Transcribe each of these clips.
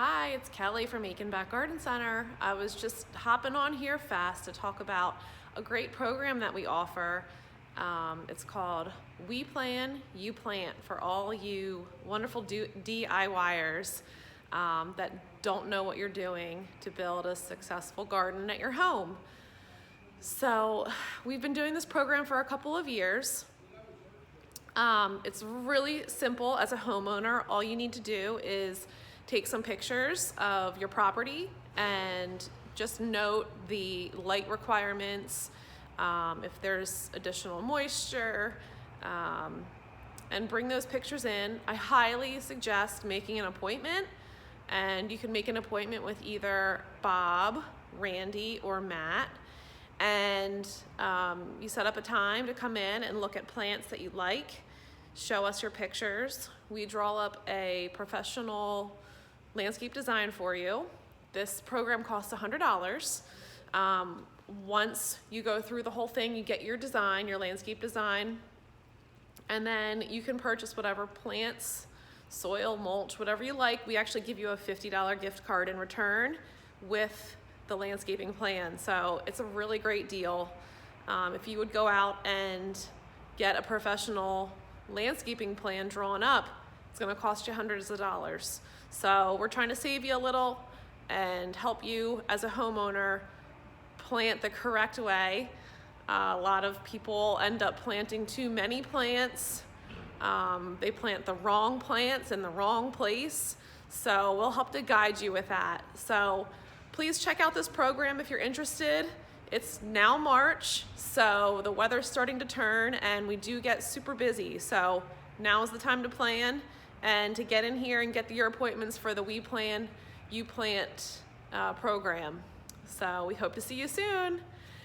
Hi, it's Kelly from Aikenback Garden Center. I was just hopping on here fast to talk about a great program that we offer. It's called We Plan, You Plant, for all you wonderful DIYers that don't know what you're doing to build a successful garden at your home. So we've been doing this program for a couple of years. It's really simple. As a homeowner, all you need to do is take some pictures of your property and just note the light requirements, if there's additional moisture, and bring those pictures in. I highly suggest making an appointment, and you can make an appointment with either Bob, Randy, or Matt, and you set up a time to come in and look at plants that you like, show us your pictures. We draw up a professional landscape design for you. This program costs $100. Once you go through the whole thing, you get your design, your landscape design, and then you can purchase whatever plants, soil, mulch, whatever you like. We actually give you a $50 gift card in return with the landscaping plan. So it's a really great deal. If you would go out and get a professional landscaping plan drawn up, it's going to cost you hundreds of dollars. So we're trying to save you a little and help you as a homeowner plant the correct way. A lot of people end up planting too many plants. They plant the wrong plants in the wrong place. So we'll help to guide you with that. So please check out this program if you're interested. It's now March, so the weather's starting to turn and we do get super busy. So now is the time to plan and to get in here and get your appointments for the We Plan, You Plant program. So we hope to see you soon.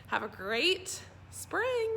Have a great spring.